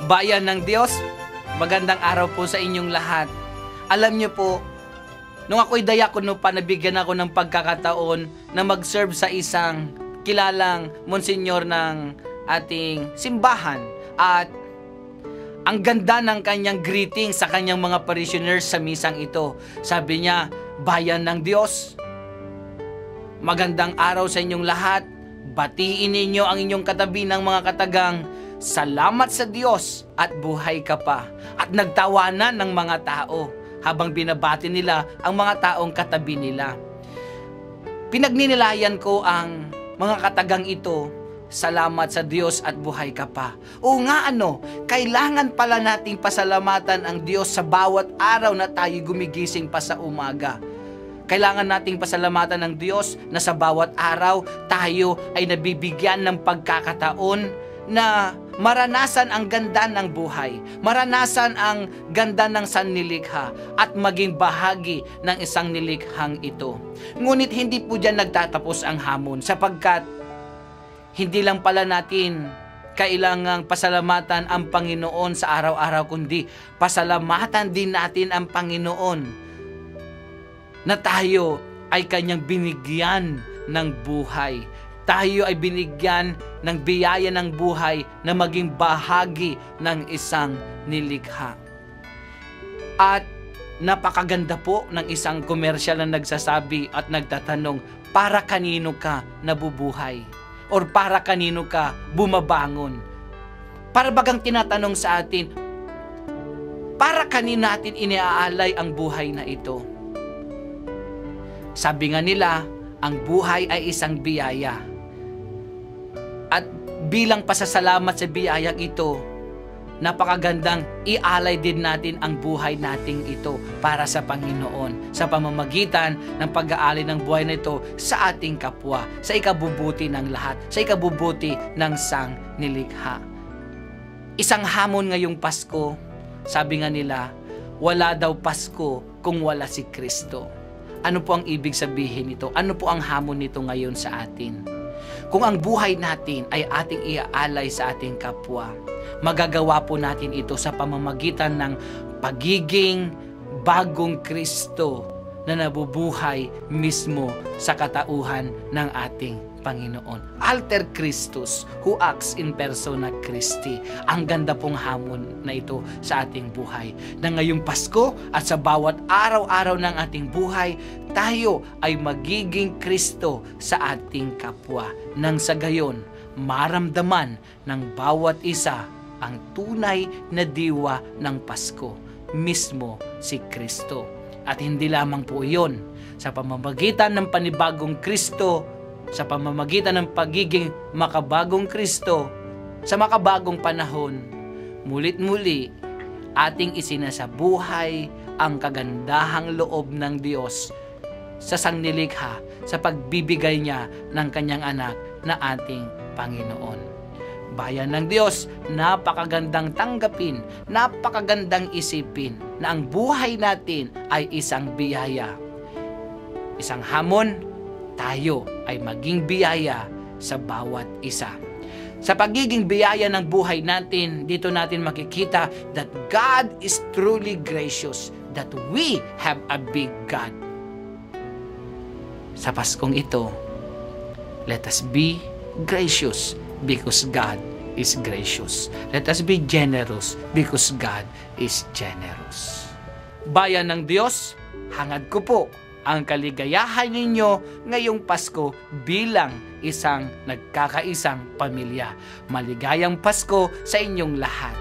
Bayan ng Diyos, magandang araw po sa inyong lahat. Alam niyo po, nung ako'y diakono pa, nabigyan ako ng pagkakataon na mag-serve sa isang kilalang monsenyor ng ating simbahan. At ang ganda ng kanyang greeting sa kanyang mga parishioners sa misang ito. Sabi niya, bayan ng Diyos, magandang araw sa inyong lahat. Batiin ninyo ang inyong katabi ng mga katagang, salamat sa Diyos at buhay ka pa. At nagtawanan ng mga tao habang binabati nila ang mga taong katabi nila. Pinagninilayan ko ang mga katagang ito, salamat sa Diyos at buhay ka pa. O nga kailangan pala nating pasalamatan ang Diyos sa bawat araw na tayo gumigising pa sa umaga. Kailangan nating pasalamatan ng Diyos na sa bawat araw tayo ay nabibigyan ng pagkakataon na maranasan ang ganda ng buhay, maranasan ang ganda ng sannilikha at maging bahagi ng isang nilikhang ito. Ngunit hindi po dyan nagtatapos ang hamon, sapagkat hindi lang pala natin kailangang pasalamatan ang Panginoon sa araw-araw, kundi pasalamatan din natin ang Panginoon na tayo ay kanyang binigyan ng buhay. Tayo ay binigyan ng biyaya ng buhay na maging bahagi ng isang nilikha. At napakaganda po ng isang komersyal na nagsasabi at nagtatanong, para kanino ka nabubuhay? Or para kanino ka bumabangon? Para bagang tinatanong sa atin, para kanino natin iniaalay ang buhay na ito? Sabi nga nila, ang buhay ay isang biyaya. At bilang pasasalamat sa biyayang ito, napakagandang ialay din natin ang buhay nating ito para sa Panginoon sa pamamagitan ng pag-aalay ng buhay na ito sa ating kapwa, sa ikabubuti ng lahat, sa ikabubuti ng sangnilikha. Isang hamon ngayong Pasko, sabi nga nila, wala daw Pasko kung wala si Kristo. Ano po ang ibig sabihin nito? Ano po ang hamon nito ngayon sa atin? Kung ang buhay natin ay ating iaalay sa ating kapwa, magagawa po natin ito sa pamamagitan ng pagiging bagong Kristo na nabubuhay mismo sa katauhan ng ating Panginoon. Alter Christus, who acts in persona Christi. Ang ganda pong hamon na ito sa ating buhay. Na ngayong Pasko at sa bawat araw-araw ng ating buhay, tayo ay magiging Kristo sa ating kapwa. Nang sa gayon, maramdaman ng bawat isa ang tunay na diwa ng Pasko, mismo si Kristo. At hindi lamang po iyon, sa pamamagitan ng panibagong Kristo, sa pamamagitan ng pagiging makabagong Kristo, sa makabagong panahon, mulit-muli ating isinasabuhay ang kagandahang loob ng Diyos sa sangnilikha, sa pagbibigay niya ng kanyang anak na ating Panginoon. Bayan ng Diyos, napakagandang tanggapin, napakagandang isipin na ang buhay natin ay isang biyaya. Isang hamon, tayo ay maging biyaya sa bawat isa. Sa pagiging biyaya ng buhay natin, dito natin makikita that God is truly gracious, that we have a big God. Sa Paskong ito, let us be gracious because God is gracious. Let us be generous because God is generous. Bayan ng Diyos, hangad ko po ang kaligayahan ninyo ngayong Pasko bilang isang nagkakaisang pamilya. Maligayang Pasko sa inyong lahat.